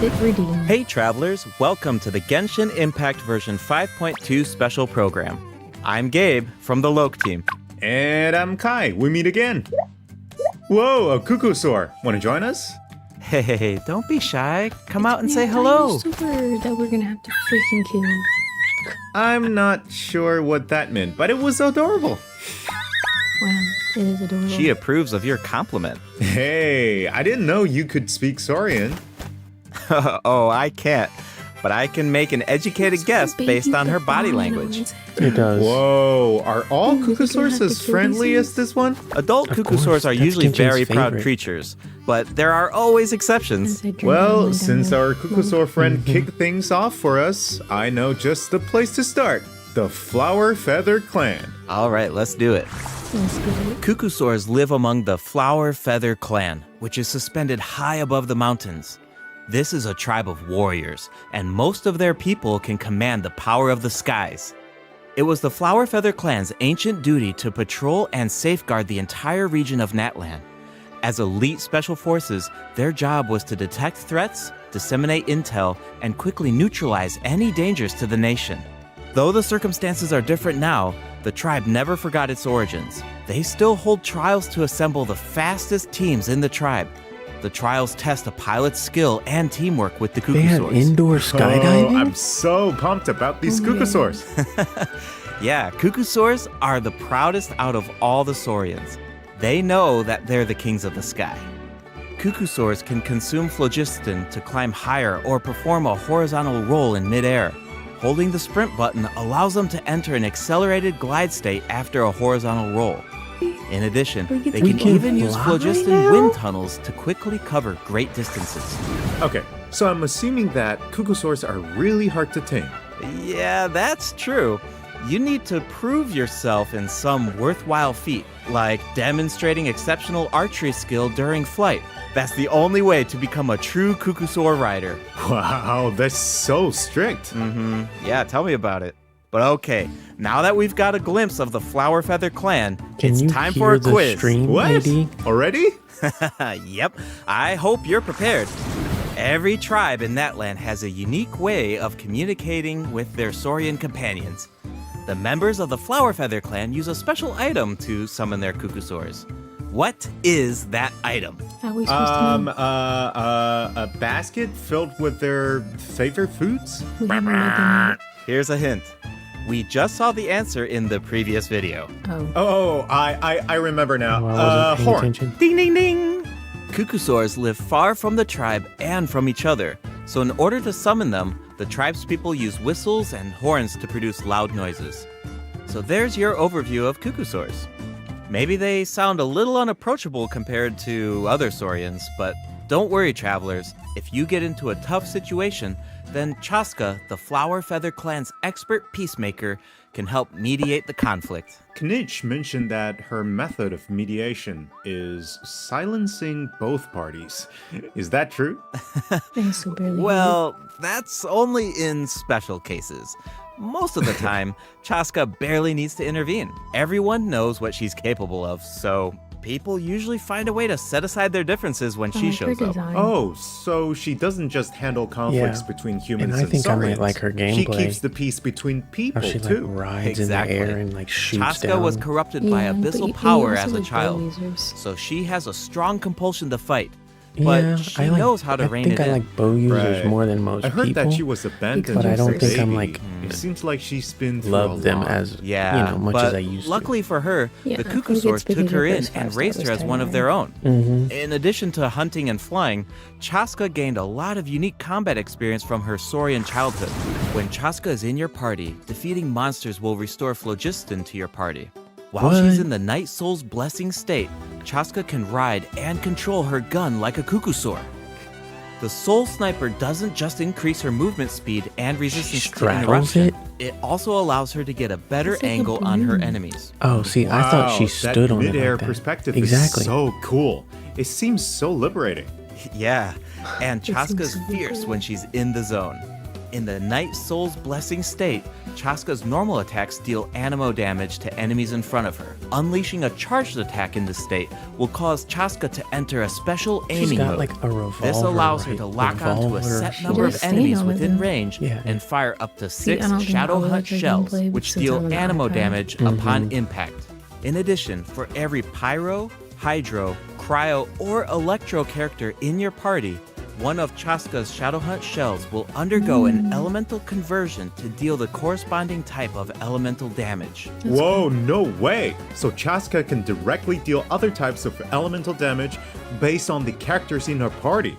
Benefit redeemed. Hey travelers, welcome to the Genshin Impact version 5.2 special program. I'm Gabe from the Loke team. And I'm Kai. We meet again. Whoa, a cuckoosaur. Want to join us? Hey, don't be shy. Come out and say It's hello. a dinosaur that we're gonna have to freaking kill. I'm not sure what that meant, but it was adorable. Wow, it is adorable. She approves of your compliment. Hey, I didn't know you could speak Saurian. Oh, I can't. But I can make an educated guess based on her body language. It does. Whoa, are all Ooh, we're gonna cuckoosaurs have to as kill friendly these as this one? Adult Of cuckoosaurs course, are that's usually Genshin's very proud favorite. creatures, but there are always exceptions. Well, since our cuckoosaur friend kicked things off for us, I know just the place to start. The Flower Feather Clan. All right, let's do it. Cuckoosaurs live among the Flower Feather Clan, which is suspended high above the mountains. This is a tribe of warriors, and most of their people can command the power of the skies. It was the Flower Feather Clan's ancient duty to patrol and safeguard the entire region of Natlan. As elite special forces, their job was to detect threats, disseminate intel, and quickly neutralize any dangers to the nation. Though the circumstances are different now, the tribe never forgot its origins. They still hold trials to assemble the fastest teams in the tribe. The trials test a pilot's skill and teamwork with the They have cuckoosaurs. indoor skydiving? Oh, I'm so pumped about these Oh, yeah. cuckoosaurs. Yeah, cuckoosaurs are the proudest out of all the saurians. They know that they're the kings of the sky. Cuckoosaurs can consume phlogiston to climb higher or perform a horizontal roll in midair. Holding the sprint button allows them to enter an accelerated glide state after a horizontal roll. In addition, they We can can even use fly phlogiston now? wind tunnels to quickly cover great distances. Okay, so I'm assuming that cuckoosaurs are really hard to tame. Yeah, that's true. You need to prove yourself in some worthwhile feat, like demonstrating exceptional archery skill during flight. That's the only way to become a true cuckoosaur rider. Wow, that's so strict. Yeah, tell me about it. But okay, now that we've got a glimpse of the Flower Feather Clan, Can it's you time hear for a the quiz. stream What? ID? Already? Yep, I hope you're prepared. Every tribe in Natlan has a unique way of communicating with their Saurian companions. The members of the Flower Feather Clan use a special item to summon their cuckoosaurs. What is that item? How are we supposed to know? A basket filled with their favorite foods? We haven't read them yet. Here's a hint. We just saw the answer in the previous video. Oh. Oh, I remember now. Oh, I wasn't paying Horn. attention. Ding ding ding! Cuckoosaurs live far from the tribe and from each other, so in order to summon them, the tribe's people use whistles and horns to produce loud noises. So there's your overview of cuckoosaurs. Maybe they sound a little unapproachable compared to other saurians, but don't worry, travelers. If you get into a tough situation, then Chaska, the Flower Feather Clan's expert peacemaker, can help mediate the conflict. Knitch mentioned that her method of mediation is silencing both parties. Is that true? I so barely Well, that's only in special cases. Most of the time, Chaska barely needs to intervene. Everyone knows what she's capable of, so people usually find a way to set aside their differences when she shows up. Oh, so she doesn't just handle conflicts Yeah. between humans And and I think I might saurians. like her She gameplay. keeps the peace between How people, she like too. rides Exactly. in the air and like shoots Chaska down. was corrupted by Yeah, but abyssal he power also as a likes child, bow users. so she has a strong compulsion to fight. But Yeah, she I like, knows how to I rein think it I in. like bow users Right. more than most I heard people. that she was abandoned But I as don't a think I'm, baby. like, It seems like she's been through love a them lot. as Yeah, much but as I used luckily for her, Yeah, the I think cuckoosaurs it's because took her her in first and five raised her stars as one of timeline. their own. to. Mm-hmm. In addition to hunting and flying, Chaska gained a lot of unique combat experience from her Saurian childhood. When Chaska is in your party, defeating monsters will restore phlogiston to your party. While she's What? in the Night Soul's blessing state, Chaska can ride and control her gun like a cuckoosaur. The Soul Sniper doesn't just increase her movement speed and resistance to straddles interruption, it? it also allows her to get a better It's like a angle on her balloon. enemies. Oh, see, I thought she stood that on it mid-air like that. perspective Exactly. is so cool. It seems so liberating. Yeah, and It seems Chaska's so fierce cool. when she's in the zone. In the Night Soul's Blessing state, Chaska's normal attacks deal animo damage to enemies in front of her. Unleashing a charged attack in this state will cause Chaska to enter a special She's aiming got mode. like a revolver. This allows her right? to lock onto a Revolver. set She number does of say enemies no, within isn't it? range Yeah. and fire up to See, I 6 don't think Shadow I'll Hunt like her shells, gameplay which since deal I'm an animo archive. damage upon impact. In addition, for every Pyro, Hydro, Cryo, or Electro character in your party, one of Chaska's Shadow Hunt shells will undergo an elemental conversion to deal the corresponding type of elemental damage. Whoa, no way! So Chaska can directly deal other types of elemental damage based on the characters in her party.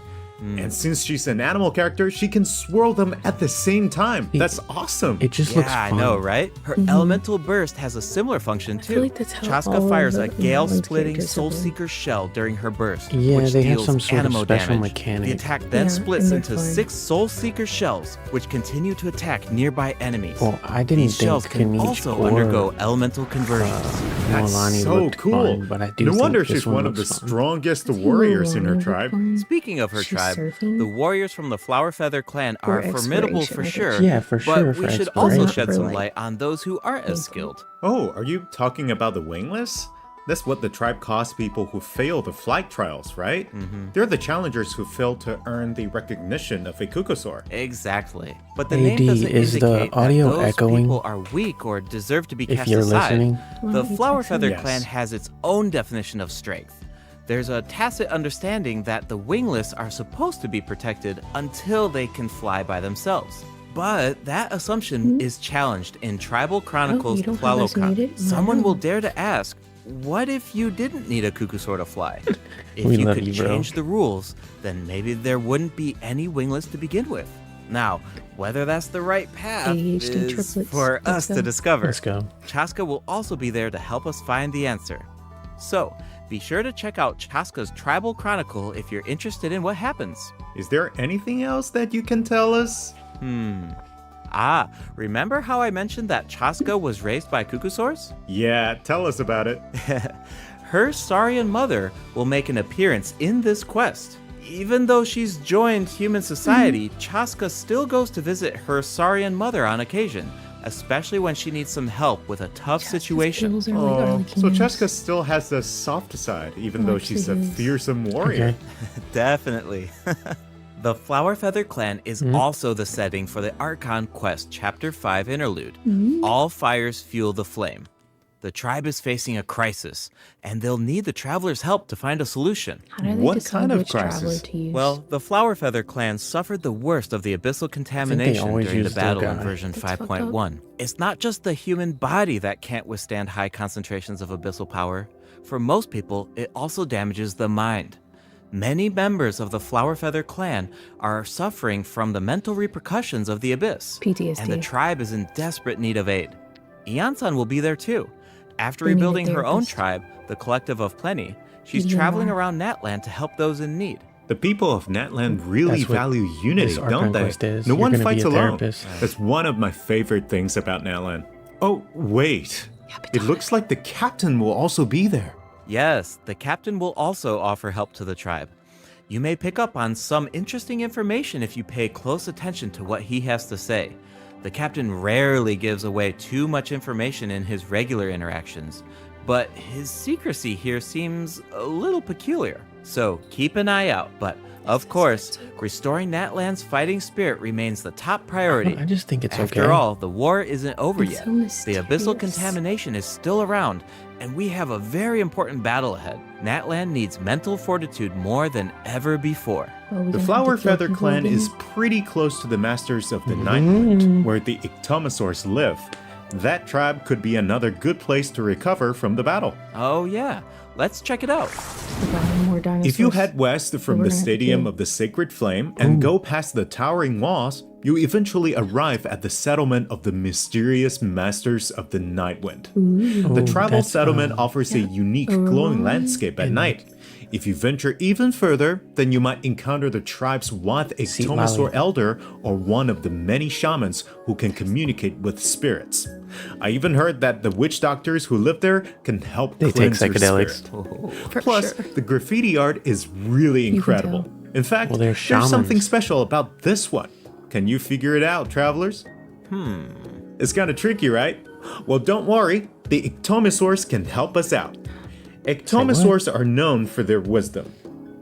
And since she's an animal character, she can swirl them at the same time. That's awesome. It just Yeah, looks I fun. know, right? Her elemental burst has a similar function too. feel like that's how all Chaska of fires the a gale-splitting characters Soul have been. Seeker shell during her burst, Yeah, which they have deals some sort of animo special damage. mechanic. The attack then Yeah, splits and they're into fun. 6 Soul Seeker shells, which continue to attack nearby enemies. Well, I didn't These think shells can Kanichi also or, undergo elemental conversions. That's Milani so looked cool. fun, but I do No think wonder this she's one of the looks fun. strongest Does he warriors in her look tribe. fun? Speaking of her She's tribe, surfing? the warriors from the Flower Feather clan are Or formidable exploration, for I guess. sure. Yeah, for sure, But for we should also exploration. shed For, some like, light on those who aren't as gameplay. skilled. Oh, are you talking about the wingless? That's what the tribe calls people who fail the flight trials, right? They're the challengers who fail to earn the recognition of a Kukusaur. Exactly. But the AD, name doesn't is the indicate audio that those echoing? people are weak or deserve to be If cast you're aside. listening. The Well, Flower it's Feather Yes. clan has its own definition of strength. There's a tacit understanding that the wingless are supposed to be protected until they can fly by themselves. But that assumption is challenged in Tribal Chronicles you don't have us Tlalocan. muted? Someone will Wow. dare to ask, what if you didn't need a Kukusaur to fly? If We you love could you, bro. change the rules, then maybe there wouldn't be any wingless to begin with. Now, whether that's the right path ADHD is triplets. for Let's us go. to discover. Let's go. Chaska will also be there to help us find the answer. So, be sure to check out Chaska's Tribal Chronicle if you're interested in what happens. Is there anything else that you can tell us? Remember how I mentioned that Chaska was raised by Kukusaurs? Yeah, tell us about it. Her Saurian mother will make an appearance in this quest. Even though she's joined human society, Chaska still goes to visit her Saurian mother on occasion, especially when she needs some help with a tough situation. Skills are like Oh, so Arlequin's. Chaska still has the soft side, even though she's a Actually, yes. fearsome warrior. Okay. Definitely. The Flower Feather Clan is also the setting for the Archon Quest Chapter 5 interlude. All fires fuel the flame. The tribe is facing a crisis, and they'll need the traveler's help to find a solution. How do they What decide kind of which traveler crisis? to use? Well, the Flower Feather Clan suffered the worst of the abyssal contamination always during the use the battle in guy. version That's fucked up. 5.1. It's not just the human body that can't withstand high concentrations of abyssal power. For most people, it also damages the mind. Many members of the Flower Feather Clan are suffering from the mental repercussions of the abyss. PTSD. And the tribe is in desperate need of aid. Iansan will be there too. After We need a rebuilding her own therapist. tribe, the Collective of Plenty, she's Need traveling more. around Natland to help those in need. The people of Natland really That's what value unity, this don't Archon they? quest is. No You're one gonna be fights a alone. therapist. That's one of my favorite things about Natland. Oh, wait. It looks like the captain will also be there. Yes, the captain will also offer help to the tribe. You may pick up on some interesting information if you pay close attention to what he has to say. The captain rarely gives away too much information in his regular interactions, but his secrecy here seems a little peculiar. So keep an eye out, but of course, restoring Natland's fighting spirit remains the top priority. I just think it's After okay. all, the war isn't over It's yet. so The abyssal mysterious. contamination is still around, and we have a very important battle ahead. Natland needs mental fortitude more than ever before. Well, we The gonna have Flower to kill Feather people clan again? is pretty close to the Masters of the Nightwind, where the Ictomosaurs live. That tribe could be another good place to recover from the battle. Oh yeah, let's check it out. Providing more dinosaurs. If you head west from we're the gonna have to Stadium kill. of the Sacred Flame and go past the towering walls, you eventually arrive at the settlement of the mysterious Masters of the Nightwind. The Oh, tribal that's, settlement offers a unique glowing landscape at night. If you venture even further, then you might encounter the tribe's Wath Seat Ictomosaur Valley. elder or one of the many shamans who can communicate with spirits. I even heard that the witch doctors who live there can help They take cleanse your psychedelics. spirit. For Plus, sure. the graffiti art is really can incredible. tell. In fact, Well, they're there's something shamans. special about this one. Can you figure it out, travelers? It's kind of tricky, right? Well, don't worry. The Ectomosaurs can help us out. Ectomosaurs are known for their wisdom.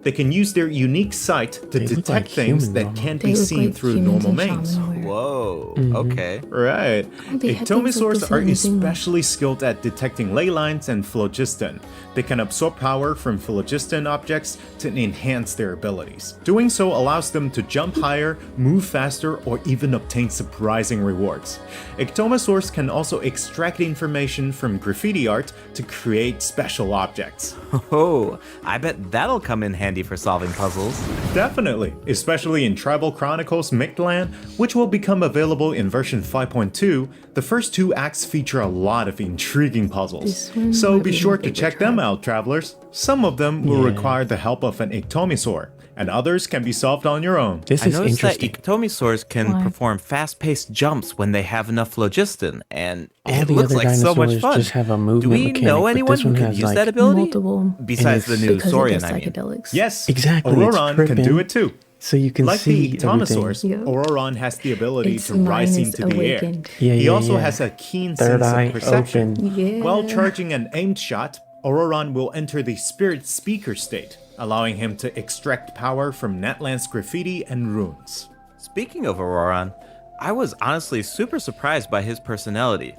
They can use their unique sight to They look detect like things humans that almost. can't They be look seen like through humans normal in mains. shaman wear. Whoa. Okay. Right. They had things like Ectomosaurs this are in Zima. especially skilled at detecting ley lines and phlogiston. They can absorb power from phlogiston objects to enhance their abilities. Doing so allows them to jump higher, move faster, or even obtain surprising rewards. Ectomosaurs can also extract information from graffiti art to create special objects. Oh, I bet that'll come in handy for solving puzzles. Definitely, especially in Tribal Chronicles Mictlan, which will become available in version 5.2. The first 2 acts feature a lot of intriguing puzzles, This one so might be be sure my to favorite check them tribe. out, travelers. Some of them will Yeah. require the help of an Ectomosaur, and others can be solved on your own. This I is noticed that interesting. Ectomosaurs can Why? perform fast-paced jumps when they have enough phlogiston, and All it the looks other like so much dinosaurs fun. just have a Do movement we mechanic, know but anyone this who one can has, use like, that ability? Multiple. Besides the it's- new Because it Saurian, does I mean. psychedelics. Yes, Exactly, it's Auroron can tripping. do it too. So you can Like see the Ectomosaurs, everything. Yeah. Auroron has the ability Its to rise mind is into the air. awakened. Yeah, He yeah, also yeah. has a keen Third sense eye of perception. open. Yeah. While charging an aimed shot, Auroron will enter the spirit speaker state, allowing him to extract power from Natlan's graffiti and runes. Speaking of Auroron, I was honestly super surprised by his personality.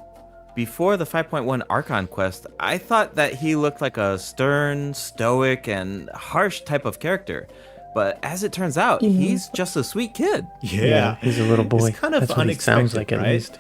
Before the 5.1 Archon quest, I thought that he looked like a stern, stoic, and harsh type of character. But as it turns out, he's just a sweet kid. Yeah, he's a little boy. It's kind of That's what he unexpected, sounds like, at right? least.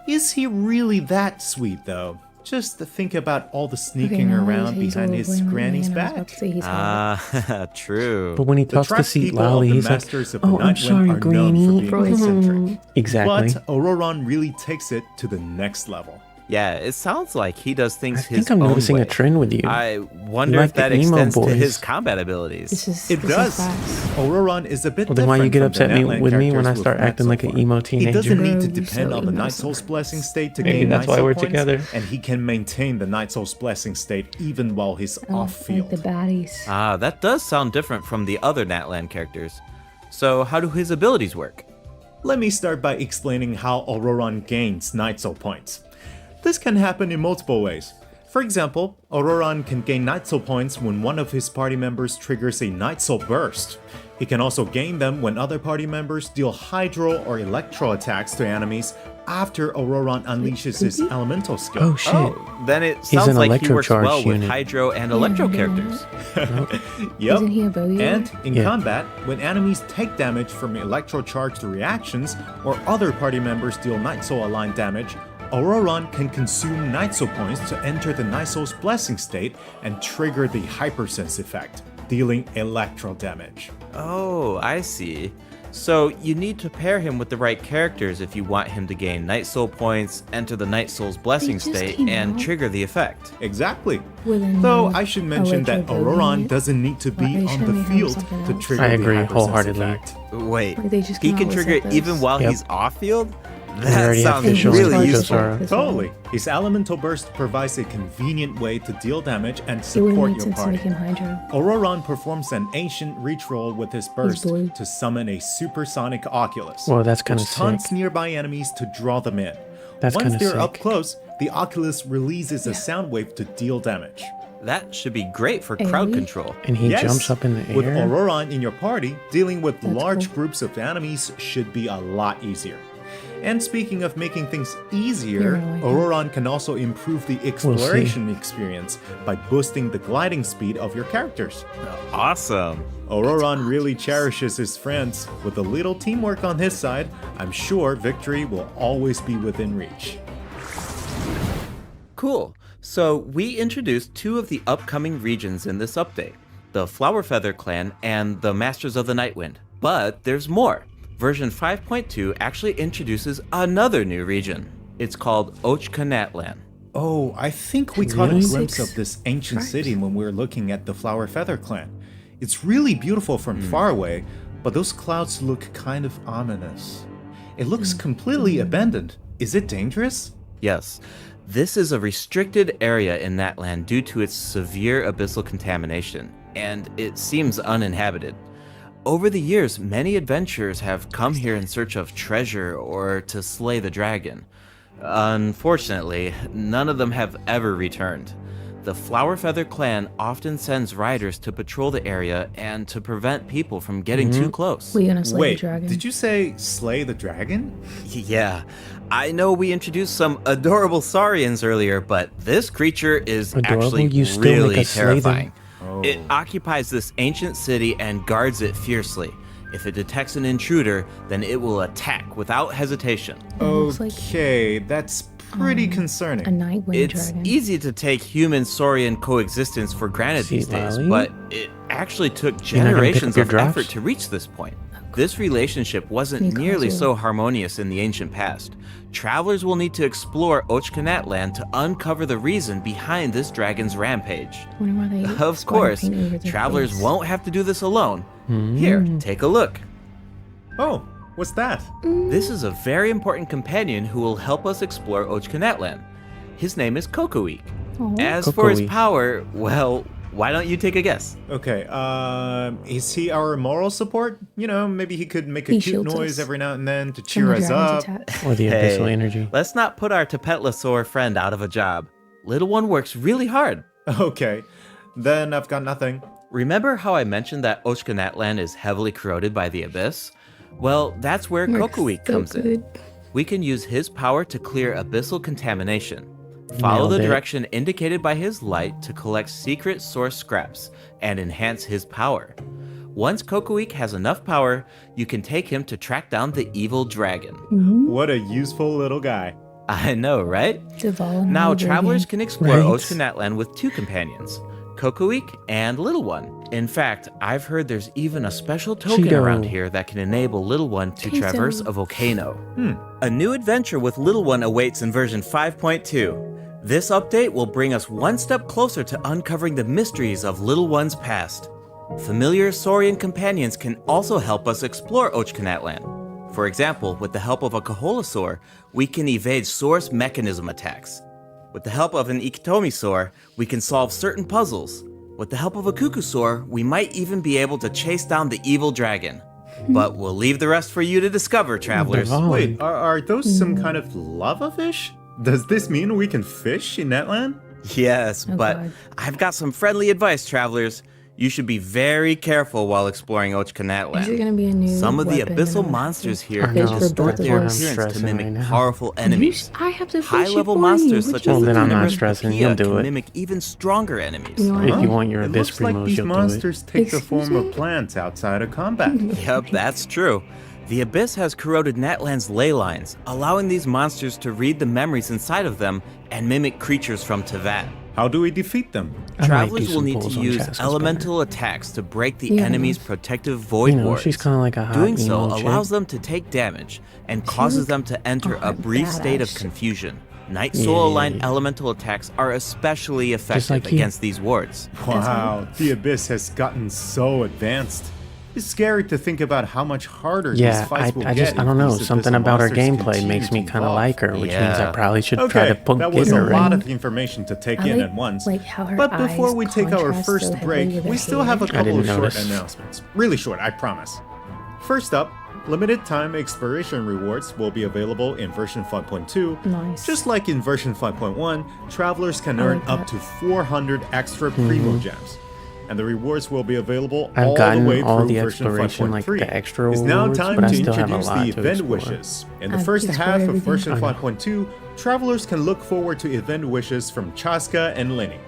Is he really that sweet, though? Just to think about all the Okay, sneaking now around he's a behind little his boy, granny's man. I was about back. to say he's hot. Ah, true. But when he The talks to tribes Seat people of Lolly, the he's like, Masters of the "Oh, I'm Night sorry, Wind are known for Granny." being Bro, eccentric. Exactly. But Auroron really takes it to the next level. Yeah, it sounds like he does things I his think I'm own noticing way. a trend with you. I wonder like if that the emo extends to boys. his combat abilities. This is It this does. Is facts. Auroron is a bit Well, then why you different get from upset the me Natlan with me when I characters start we've met acting so like an far. emo He teenager? doesn't need to Bro, you depend so on the emo Night Soul's Blessing state to Maybe gain that's Night why Soul we're points, together. and he can maintain the Night Soul's Blessing state even while he's Oh, off field. like the baddies. Ah, that does sound different from the other Natlan characters. So how do his abilities work? Let me start by explaining how Auroron gains Night Soul points. This can happen in multiple ways. For example, Auroron can gain Night Soul points when one of his party members triggers a Night Soul burst. He can also gain them when other party members deal Hydro or Electro attacks to enemies after Auroron unleashes his elemental skill. Oh shit. Oh, then it He's sounds an like he works electrocharge well with unit. Hydro and Electro Yeah, characters. Yep. Isn't he a Bowie? And in Yeah. combat, when enemies take damage from electro-charged reactions or other party members deal Night Soul aligned damage, Auroron can consume Night Soul points to enter the Night Soul's Blessing state and trigger the Hypersense effect, dealing electro damage. Oh, I see. So you need to pair him with the right characters if you want him to gain Night Soul points, enter the Night Soul's Blessing just state, came and out. trigger the effect. Exactly. With a Though new I should mention that electro Auroron Bowie. doesn't need to be Are you on sure the we have field something to else? trigger I the agree Hypersense wholeheartedly. effect. Wait, Like, they just he came can out with trigger those. even while Yep. he's off field? We That already have sounds visuals really for useful. Josara. as well. Totally. His elemental burst provides a convenient way to deal damage and It wouldn't support make your sense to party. make him Hydro. Auroron performs an ancient reach roll with his burst blue. to summon a supersonic Oculus. Well, that's kinda which taunts sick. nearby enemies to draw them in. That's Once kinda they're up sick. close, the Oculus releases a sound wave to deal damage. That should be great for crowd AoE? control. And he Yes, jumps up in the air. With Auroron in your party, dealing with That's large cool. groups of enemies should be a lot easier. And speaking of making things Yeah, easier, I like it. Auroron can also improve the exploration experience by boosting the gliding speed of your characters. Awesome. Auroron really cherishes his friends. With a little teamwork on his side, I'm sure victory will always be within reach. Cool. So we introduced two of the upcoming regions in this update, the Flower Feather Clan and the Masters of the Nightwind. But there's more. Version 5.2 actually introduces another new region. It's called Ochkanatlan. Oh, I think we caught a Really? glimpse Six of this ancient tribes. city when we were looking at the Flower Feather Clan. It's really beautiful from far away, but those clouds look kind of ominous. It looks completely abandoned. Is it dangerous? Yes, this is a restricted area in Natlan due to its severe abyssal contamination, and it seems uninhabited. Over the years, many adventurers have come here in search of treasure or to slay the dragon. Unfortunately, none of them have ever returned. The Flower Feather clan often sends riders to patrol the area and to prevent people from getting too close. We're gonna slay the Wait, dragon. did you say slay the dragon? Yeah, I know we introduced some adorable saurians earlier, but this creature is Adorable? actually You still make really us slay them? terrifying. It occupies this ancient city and guards it fiercely. If it detects an intruder, then it will attack without hesitation. looks like, Okay, that's pretty concerning. a Nightwing It's dragon. easy to take human-saurian coexistence for granted See, these days, Lally? but it actually took You're not gonna pick generations up your of drops? effort to reach this point. This relationship wasn't Because nearly of- so harmonious in the ancient past. Travelers will need to explore Ochkanat land to uncover the reason behind this dragon's rampage. Wonder why they Of spider course, paint over their travelers face. won't have to do this alone. Here, take a look. Oh, what's that? This is a very important companion who will help us explore Ochkanat land. His name is Kokoweek. Aw. As for his Kokoweek. power, well, why don't you take a guess? Okay, is he our moral support? You know, maybe he could make a He cute shields noise us every now and then to From cheer the us dragon's up. attack. Or the abyssal energy. Let's not put our Tapetlasaur friend out of a job. Little one works really hard. Okay, then I've got nothing. Remember how I mentioned that Ochkanat land is heavily corroded by the abyss? Well, that's where Works Kokoweek so comes in. good. We can use his power to clear abyssal contamination. Follow the Nailed it. direction indicated by his light to collect secret source scraps and enhance his power. Once Kokoweek has enough power, you can take him to track down the evil dragon. What a useful little guy. I know, right? Deval and Now, all over travelers again. can explore Right. Ochkanat land with two companions, Kokoweek and Little One. In fact, I've heard there's even a special token Cheeto. around here that can enable Little One to Cheeto. traverse a volcano. A new adventure with Little One awaits in version 5.2. This update will bring us one step closer to uncovering the mysteries of Little One's past. Familiar Saurian companions can also help us explore Ochkanat land. For example, with the help of a Kaholasaur, we can evade source mechanism attacks. With the help of an Ikitomisaur, we can solve certain puzzles. With the help of a Kukusaur, we might even be able to chase down the evil dragon. But we'll leave the rest for you to discover, travelers. Deval. Wait, are those some kind of lava fish? Does this mean we can fish in that land? Yes, Oh, but God. I've got some friendly advice, travelers. You should be very careful while exploring Ochkanat Is it land. gonna be a new Some of the weapon abyssal and all monsters that? here I can know, for distort both their of us. appearance to Stressing mimic right now. powerful enemies. I have to fish High-level it for monsters you. such Well, as the then I'm not carnivorous stressing. Pia You'll do can it. mimic even stronger enemies. You know what? If you want your It abyss looks like primos, these you'll do it. monsters take the Excuse form me? of plants outside of combat. Yep, that's true. The Abyss has corroded Natland's ley lines, allowing these monsters to read the memories inside of them and mimic creatures from Tevat. How do we defeat them? I might do Travelers will some need to pulls on use Chaska's elemental attacks to break the Yeah. enemy's protective void You know, wards. she's kinda like a hot Doing so emo chick. allows them to take damage and causes them to enter a hot brief state of badass. confusion. Night Soul aligned Yeah. elemental attacks are especially effective like you. against these wards. Wow, the Abyss has gotten so advanced. It's scary to think about how much harder Yeah, these fights will I get. don't know. if these Something abyssal about her monsters gameplay continue makes me to kind of evolve. like her, which means I Yeah. probably should try Okay, to that get was a her lot in. of information to take I in like- at once. like how her But before eyes we take our contrast first so heavily break, with we her still have a hair. couple of didn't short notice. announcements. Really short, I promise. First up, limited time exploration rewards will be available in version 5.2. Nice. Just like in version 5.1, travelers can I earn like up that. to 400 extra primo gems. And the rewards will be available I've all the gotten way all through the version exploration, like 5.3. the extra It's now rewards, time but I to still have a introduce lot the to event explore. wishes. In the I've first explored half of everything. version I know. 5.2, travelers can look forward to event wishes from Chaska and Lenny.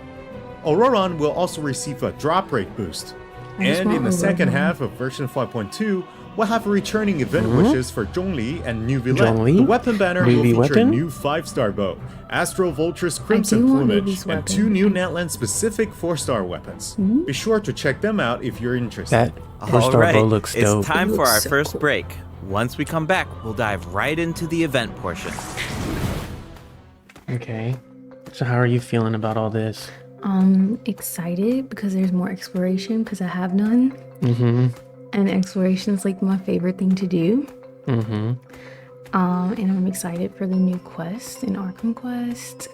Auroron will also receive a drop rate boost. I just And in want the second Auroron. half of version 5.2, we'll have returning event wishes for Zhongli and New Villette. Zhongli? The weapon banner will Newbie feature a weapon? new 5-star bow, Astro Vulture's Crimson want Plumage, Newbie's and weapon. 2 new Natland specific 4-star weapons. Be sure to check them out if you're interested. That four-star Alright, bow looks dope. it's time It for our looks so first cool. break. Once we come back, we'll dive right into the event portion. Okay. So how are you feeling about all this? Excited because there's more exploration because I have none. Mm-hmm. And exploration is like my favorite thing to do. Mm-hmm. And I'm excited for the new quest in Arkham Quest.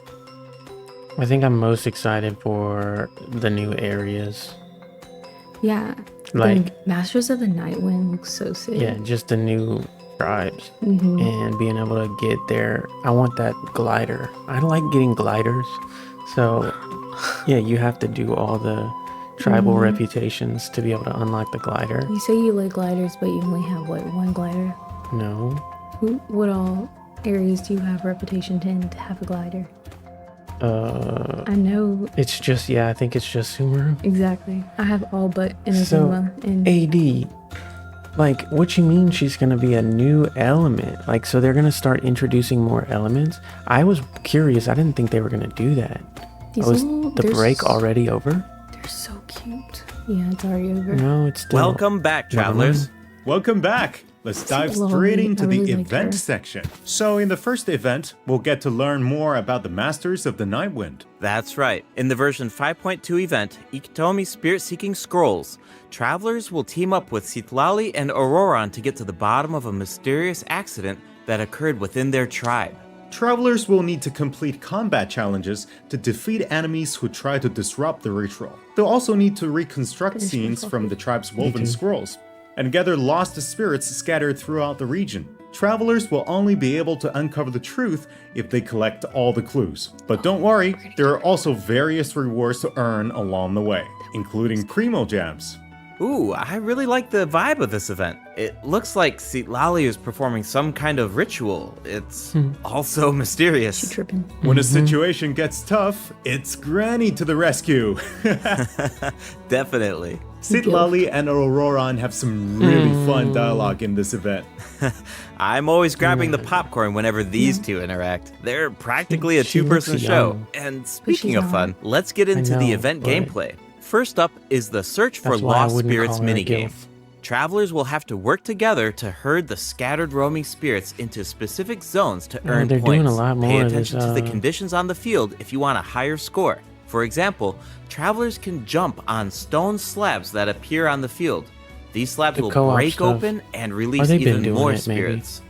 I think I'm most excited for the new areas. Yeah, Like, The Masters of the Nightwind looks so sick. yeah, just the new tribes and being able to get there. I want that glider. I like getting gliders. So, yeah, you have to do all the tribal reputations to be able to unlock the glider. You say you like gliders, but you only have what, one glider? No. What all areas do you have reputation 10 to have a glider? I know It's just, yeah, I think it's just Sumeru. exactly. I have all but So, Inazuma and AD, like, what you mean she's gonna be a new element? Like, so they're gonna start introducing more elements? I was curious. I didn't think they were gonna do that. these Was little- the they're break s- already over? They're so cute. Yeah, it's already over. No, it's still. Welcome back, Never travelers. Welcome back. Let's dive lovely. straight into I the really like event her. section. So in the first event, we'll get to learn more about the Masters of the Nightwind. That's right. In the version 5.2 event, Ikitomi Spirit Seeking Scrolls, travelers will team up with Citlali and Auroran to get to the bottom of a mysterious accident that occurred within their tribe. Travelers will need to complete combat challenges to defeat enemies who try to disrupt the ritual. They'll also need to reconstruct scenes from the tribe's woven scrolls and gather lost spirits scattered throughout the region. Travelers will only be able to uncover the truth if they collect all the clues. But don't worry, there are also various rewards to earn along the way, including Primo Jams. Ooh, I really like the vibe of this event. It looks like Citlali is performing some kind of ritual. It's also mysterious. Tripping. When a situation gets tough, it's Granny to the rescue. Definitely. Citlali and Auroran have some really fun dialogue in this event. I'm always grabbing the popcorn whenever these two interact. They're practically a She looks two-person show. young. And speaking she's of not. fun, let's get into the know, event but- gameplay. First up is the Search for That's why I Lost wouldn't Spirits call her a minigame. gilf. Travelers will have to work together to herd the scattered roaming spirits into specific zones to earn they're points. doing a lot Pay more of this, attention to the conditions on the field if you want a higher score. For example, travelers can jump on stone slabs that appear on the field. These slabs The will co-op break stuff. open and Or release they've been even doing more it, maybe. spirits.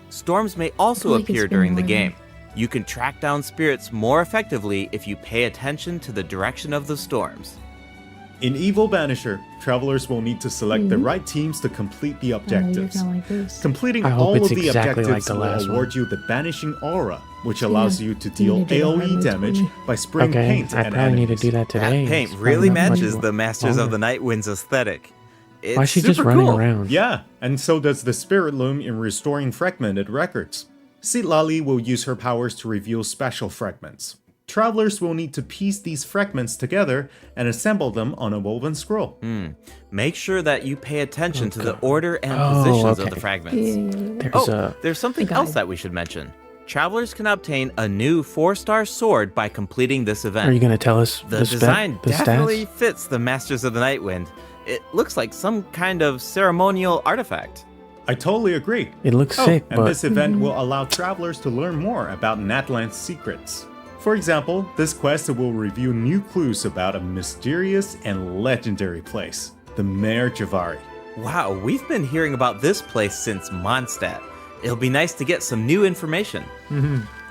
Storms may also feel like it's appear been during the more game. You can track down spirits more effectively if you pay attention to the direction of the storms. In Evil Banisher, travelers will need to select the right teams to complete the Oh, you're objectives. gonna like this. Completing I hope all it's of the exactly like objectives the will last one. award you the Banishing Aura, which allows you to you deal need to do the hard AoE mode damage for me. by spraying Okay, paint I at probably need to enemies. do that today. That paint It's really probably not matches much the Masters of longer. the Nightwind's aesthetic. It's Why is she just super running cool. around? Yeah, and so does the Spirit Loom in restoring fragmented records. Citlali will use her powers to reveal special fragments. Travelers will need to piece these fragments together and assemble them on a woven scroll. Make sure that you pay attention to the God. order and Oh, positions of okay. the fragments. There's There's something a else guide. that we should mention. Travelers can obtain a new 4-star sword by completing this event. Are you gonna tell us The design the definitely stats? fits the Masters of the Nightwind. It looks like some kind of ceremonial artifact. I totally agree. It looks sick, and but this event will allow travelers to learn more about Natlan's secrets. For example, this quest will reveal new clues about a mysterious and legendary place, the Mare Javari. Wow, we've been hearing about this place since Mondstadt. It'll be nice to get some new information.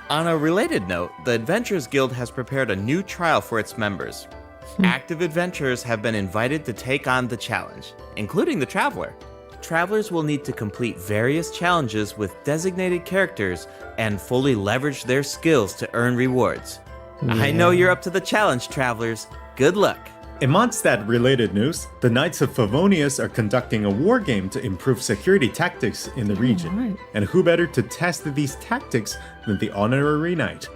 On a related note, the Adventurers Guild has prepared a new trial for its members. Active adventurers have been invited to take on the challenge, including the Traveler. Travelers will need to complete various challenges with designated characters and fully leverage their skills to earn rewards. I know you're up to the challenge, Travelers. Good luck. In Mondstadt-related news, the Knights of Favonius are conducting a war game to improve security tactics in the region. right. And who better to test these tactics than the Honorary Knight?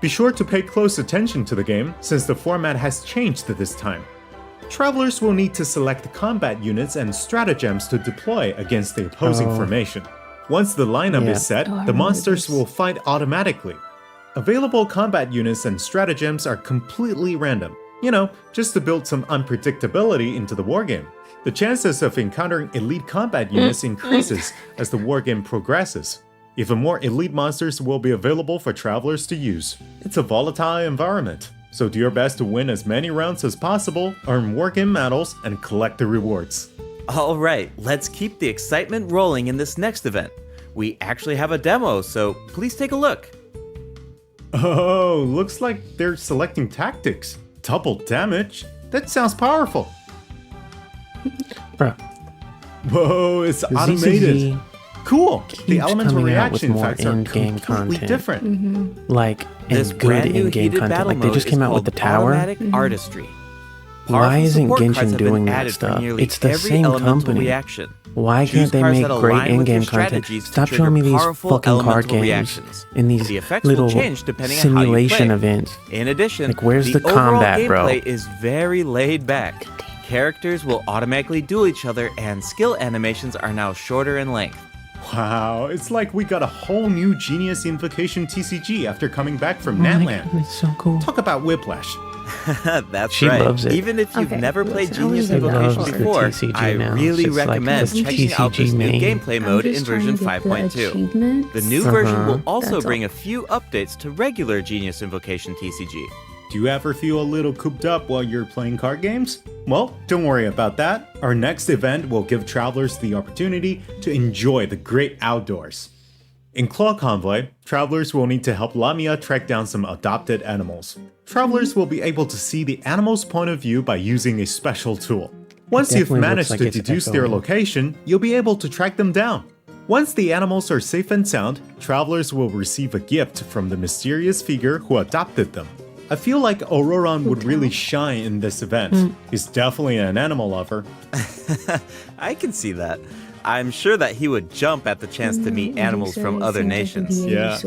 Be sure to pay close attention to the game, since the format has changed this time. Travelers will need to select combat units and stratagems to deploy against the opposing formation. Once the lineup Yeah. is set, Oh, I the remember monsters this. will fight automatically. Available combat units and stratagems are completely random. You know, just to build some unpredictability into the wargame. The chances of encountering elite combat units increases as the wargame progresses. Even more elite monsters will be available for travelers to use. It's a volatile environment, so do your best to win as many rounds as possible, earn wargame medals, and collect the rewards. All right, let's keep the excitement rolling in this next event. We actually have a demo, so please take a look. Oh, looks like they're selecting tactics. Double damage? That sounds powerful. Bruh. Whoa, it's The automated. ZCZ Cool. The keeps elemental coming out with reaction more effects are in-game completely content. different. like This and good brand new in-game heated content. battle Like they mode just came is out with the called tower. Automatic Artistry. Why Powerful isn't support cards Genshin have been doing that added for stuff? nearly It's the every same elemental company. reaction. Why Choose can't they cards make that great align with your in-game content? strategies to Stop trigger showing me these powerful fucking card elemental games reactions. in these The effects will little change depending on how you simulation play. events. In addition, Like, where's the overall combat, bro? gameplay is very laid back. Characters will automatically duel each other, and skill animations are now shorter in length. Wow, it's like we got a whole new Genius Invocation TCG after coming back from Oh my Natland. God, it's so cool. Talk about whiplash. That's She right. loves it. Even if you've Okay, never played listen, I Genius was like, Invocation loves the before, TCG I now. really It's like recommend the checking out this new TCG main. gameplay mode I'm in just trying version to get the 5.2. achievements. The new version will also That's bring all. a few updates to regular Genius Invocation TCG. Do you ever feel a little cooped up while you're playing card games? Well, don't worry about that. Our next event will give travelers the opportunity to enjoy the great outdoors. In Claw Convoy, travelers will need to help Lamia track down some adopted animals. Travelers will be able to see the animal's point of view by using a special tool. Once you've definitely managed looks to like it's deduce their echoing. location, you'll be able to track them down. Once the animals are safe and sound, travelers will receive a gift from the mysterious figure who adopted them. I feel like Auroran would really shine in this event. He's definitely an animal lover. I can see that. I'm sure that he would jump at the chance to meet animals from other nations. Yeah.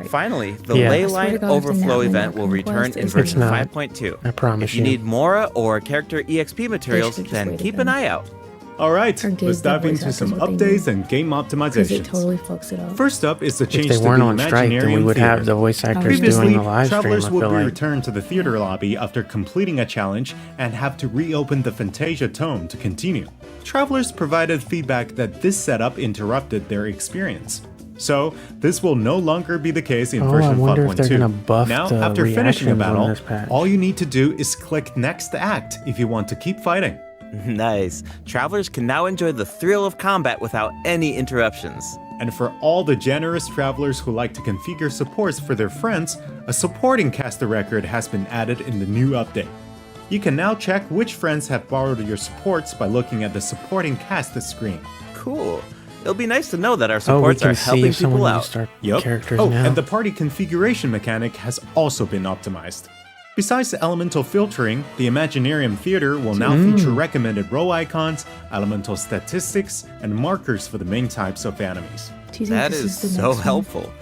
Finally, the Yeah. ley I swear to line God, overflow if the event Natlan will return conquest in is version not. 5.2. I promise If you you. need Mora or character EXP materials, should've just then waited keep then. an eye out. Alright, Or give let's the dive voice into actors some what they updates need. and game Because optimizations. it totally fucks it up. First up is the If change they to weren't the on strike, then we Imaginarium would have Theater. the voice actors Previously, doing the live stream. I travelers would feel be like. returned to the theater lobby after completing a challenge and have to reopen the Fantasia Tome to continue. Travelers provided feedback that this setup interrupted their experience. So, this will no longer be the case in Oh, I version wonder if 5.2. they're gonna buff Now, the after finishing a reactions on battle, this patch. all you need to do is click Next Act if you want to keep fighting. Nice. Travelers can now enjoy the thrill of combat without any interruptions. And for all the generous travelers who like to configure supports for their friends, a supporting caster record has been added in the new update. You can now check which friends have borrowed your supports by looking at the supporting cast screen. Cool. It'll be nice to know that our Oh, we supports can are see helping if someone people needs out. to start Yup. characters Oh, now. and the party configuration mechanic has also been optimized. Besides the elemental filtering, the Imaginarium Theater will now feature recommended row icons, elemental statistics, and markers for the main types of enemies. Do you think That this is the so next one? helpful.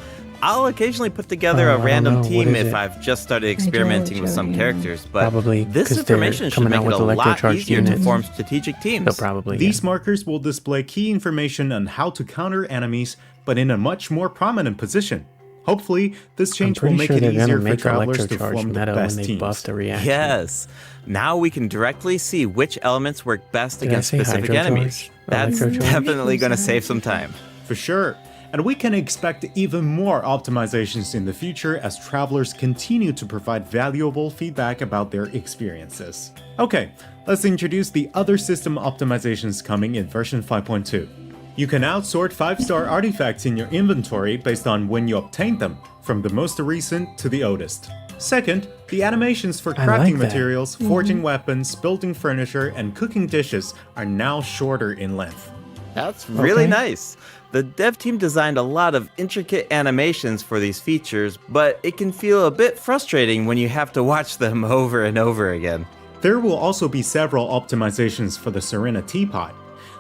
I'll occasionally put together Oh, I a don't random know. What team is if it? I've just started experimenting with some yeah. characters, but Probably, this 'cause they're information should coming make out it with a lot electrocharged easier to units. form strategic teams. They'll probably. These markers will display key information on how to counter enemies, but in a much more prominent position. Hopefully, this I'm change will pretty make sure it they're easier gonna for make travelers to electrocharged form the meta when best they teams. buff the reaction. Yes. Now we can directly see which elements work best Did I against say specific hydrocharge? enemies. That's Electrocharge? definitely going to save some time. For sure. And we can expect even more optimizations in the future as travelers continue to provide valuable feedback about their experiences. Okay, let's introduce the other system optimizations coming in version 5.2. You can now sort 5-star artifacts in your inventory based on when you obtained them, from the most recent to the oldest. Second, the animations for I crafting like that. materials, forging weapons, building furniture, and cooking dishes are now shorter in length. That's really Okay. nice. The dev team designed a lot of intricate animations for these features, but it can feel a bit frustrating when you have to watch them over and over again. There will also be several optimizations for the Serena Teapot.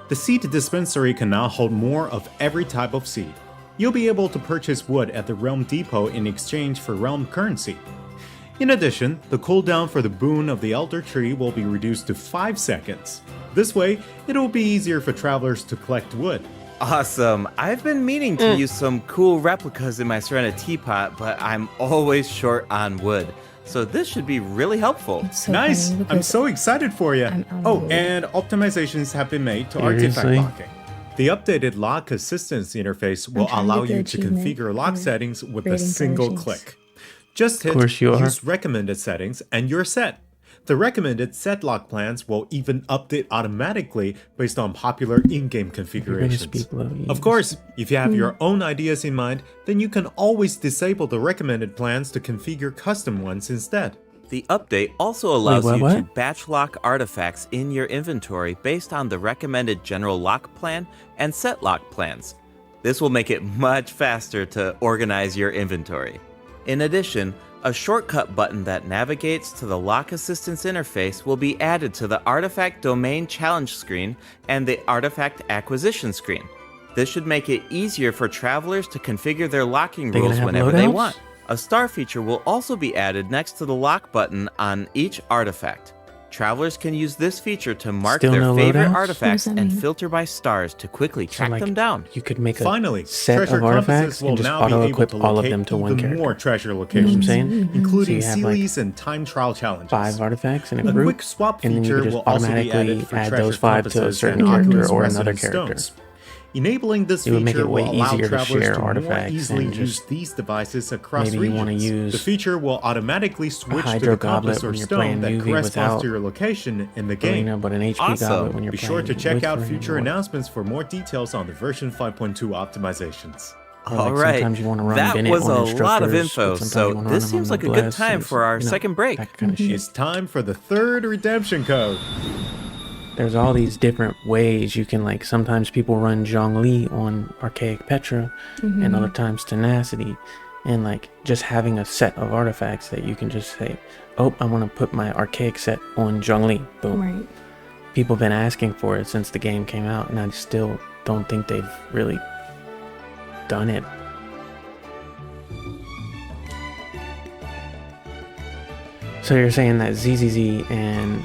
The seed dispensary can now hold more of every type of seed. You'll be able to purchase wood at the Realm Depot in exchange for Realm currency. In addition, the cooldown for the boon of the Elder Tree will be reduced to 5 seconds. This way, it'll be easier for travelers to collect wood. Awesome. I've been meaning to use some cool replicas in my Serena teapot, but I'm always short on wood. So this should be really helpful. It's so Nice! funny I'm because so excited for you! I'm out of Oh, wood. and optimizations have been made to artifact Seriously? locking. The updated lock assistance interface will trying to allow get the you to achievement configure lock for settings with a rating single versions. click. Just hit course you are. Use recommended settings and you're set. The recommended set lock plans will even update automatically based on popular in-game You're gonna configurations. speak low. Of course, if you have your own ideas in mind, then you can always disable the recommended plans to configure custom ones instead. The update also allows you to what? batch lock artifacts in your inventory based on the recommended general lock plan and set lock plans. This will make it much faster to organize your inventory. In addition, a shortcut button that navigates to the lock assistance interface will be added to the artifact domain challenge screen and the artifact acquisition screen. This should make it easier for travelers to configure their locking They gonna rules have whenever they loadouts? want. A star feature will also be added next to the lock button on each artifact. Travelers can use this feature to mark Still their no favorite loadouts? artifacts What does that and mean? filter by stars to quickly track like, them down. You could make a Finally, set treasure of artifacts compasses will and just now be able auto-equip to all of locate them to one even character. more treasure You know what I'm locations, saying? including So you have, like, Sealies and time trial challenges. 5 artifacts in a A group, quick swap and then you feature could just will also be automatically added for add treasure those 5 to a compasses certain and character Oculus or another resident character. stones. Enabling this It would make feature it way will allow easier to travelers share to more artifacts easily and use just these devices across maybe you regions. wanna use The feature will automatically switch to hydro the compass goblet or when you're stone playing that UV corresponds without to your location in the game. arena, but an HP Awesome. goblet when you're Be playing sure to check with out arena future or- announcements for more details on the version 5.2 optimizations. or, like, All right, sometimes you wanna run that Bennett was on a lot of instructors, info, but sometimes so you wanna run this them seems on like a good Noblesse time and, for our you know, second break. that kind of shit. It's time for the third redemption code. There's all these different ways you can, like, sometimes people run Zhongli on Archaic Petra and other times Tenacity, and like just having a set of artifacts that you can just say, oh, I want to put my Archaic set on Zhongli, boom. Right. People have been asking for it since the game came out, and I still don't think they've really done it. So you're saying that ZZZ and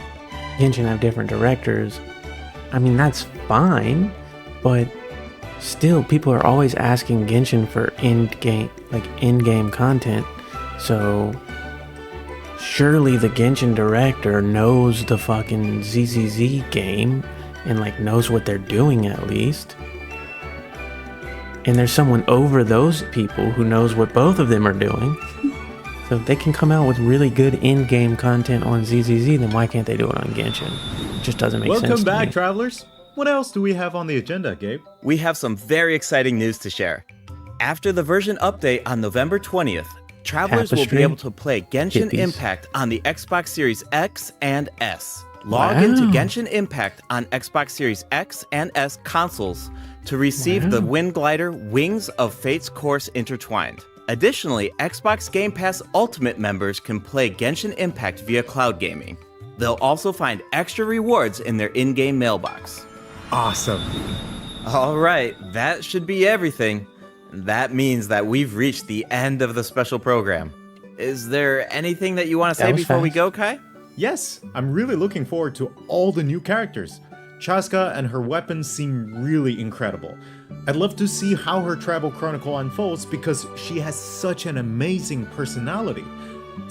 Genshin have different directors. I mean, that's fine, but still, people are always asking Genshin for in-game content. So surely the Genshin director knows the fucking ZZZ game and like knows what they're doing at least. And there's someone over those people who knows what both of them are doing. So if they can come out with really good in-game content on ZZZ, then why can't they do it on Genshin? It just doesn't make sense Welcome to back, me. travelers. What else do we have on the agenda, Gabe? We have some very exciting news to share. After the version update on November 20th, travelers will Tapestry? be able to play Genshin Hippies. Impact on the Xbox Series X and S. Log into Wow. Genshin Impact on Xbox Series X and S consoles to receive the Wow. Wind Glider Wings of Fate's Course Intertwined. Additionally, Xbox Game Pass Ultimate members can play Genshin Impact via cloud gaming. They'll also find extra rewards in their in-game mailbox. Awesome. All right, that should be everything. That means that we've reached the end of the special program. Is there anything that you want to That say was before we fast. go, Kai? Yes, I'm really looking forward to all the new characters. Chaska and her weapons seem really incredible. I'd love to see how her travel chronicle unfolds because she has such an amazing personality.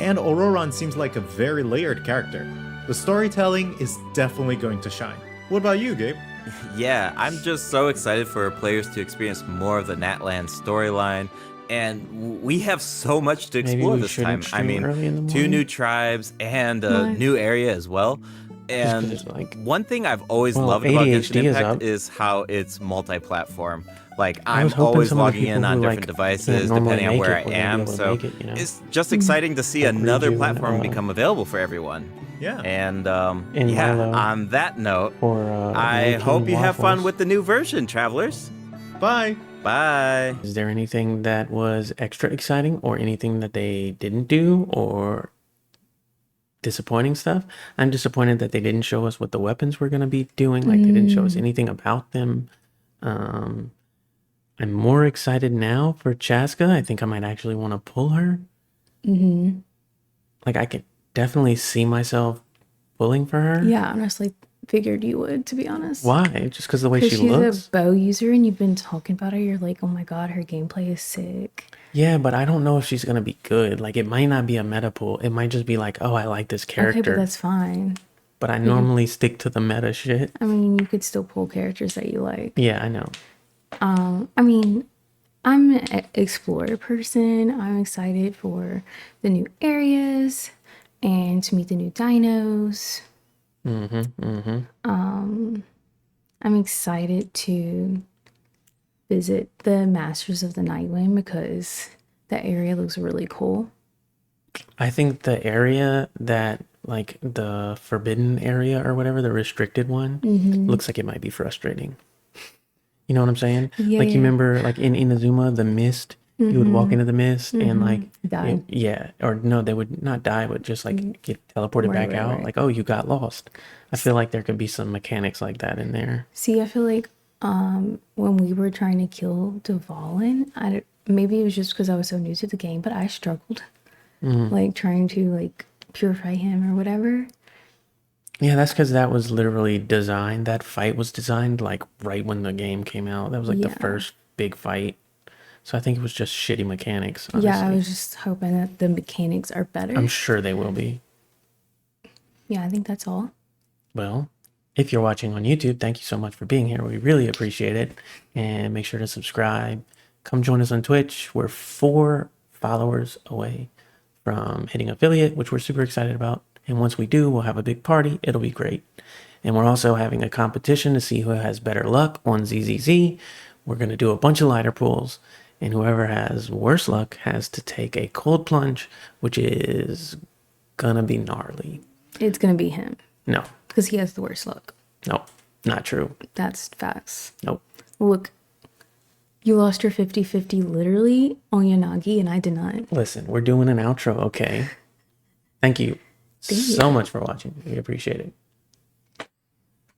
And Auroran seems like a very layered character. The storytelling is definitely going to shine. What about you, Gabe? Yeah, I'm just so excited for players to experience more of the Natlan storyline. And we have so much to Maybe explore we this shouldn't time. I stream mean, early in the 2 morning. new tribes and a Why? new area as well. 'cause And it's like- one thing I've always Well, loved about ADHD Genshin is Impact up. is how it's multi-platform. Like, I I'm was hoping always some of the logging in people on who, different like, devices can't normally depending on make where it I were gonna be am. able to So make it, you know? it's just exciting to see Like another Riju and, platform become available for everyone. Yeah. And And yeah, Milo. on that note, Or I Low-King hope you have fun Waffles. with the new version, travelers. Bye. Bye. Is there anything that was extra exciting or anything that they didn't do or disappointing stuff? I'm disappointed that they didn't show us what the weapons were going to be doing. Like, they didn't show us anything about them. I'm more excited now for Chaska. I think I might actually want to pull her. Mm-hmm. Like, I could definitely see myself pulling for her. Yeah, honestly, figured you would, to be honest. Why? Just because the way Because she she's looks? a bow user and you've been talking about her. You're like, oh my god, her gameplay is sick. Yeah, but I don't know if she's going to be good. Like, it might not be a meta pull. It might just be like, oh, I like this character. Okay, but that's fine. But I normally stick to the meta shit. I mean, you could still pull characters that you like. Yeah, I know. I mean, I'm an explorer person. I'm excited for the new areas and to meet the new dinos. I'm excited to visit the Masters of the Nightwind because that area looks really cool. I think the area that, like the forbidden area or whatever, the restricted one, looks like it might be frustrating. You know what I'm saying? Yeah, Like you yeah. remember, like in Inazuma, the mist. You would walk into the mist and like, Die. yeah, or no, they would not die, but just like get teleported Right, back right, out. right. Like, oh, you got lost. I feel like there could be some mechanics like that in there. See, I feel like when we were trying to kill Dvalin, maybe it was just because I was so new to the game, but I struggled like trying to like purify him or whatever. Yeah, that's because that was literally designed. That fight was designed like right when the game came out. That was like the Yeah. first big fight. So I think it was just shitty mechanics, Yeah, I honestly. was just hoping that the mechanics are I'm better. sure they will be. Yeah, I think that's all. Well, if you're watching on YouTube, thank you so much for being here. We really appreciate it. And make sure to subscribe. Come join us on Twitch. We're 4 followers away from hitting affiliate, which we're super excited about. And once we do, we'll have a big party. It'll be great. And we're also having a competition to see who has better luck on ZZZ. We're going to do a bunch of lighter pools. And whoever has worse luck has to take a cold plunge, which is gonna be gnarly. It's gonna be him No, because he has the worst luck. no, not true. That's facts. Nope. Look, you lost your 50-50 literally on Yanagi, and I did not. Listen, we're doing an outro, okay? Thank you so much for watching. We appreciate it.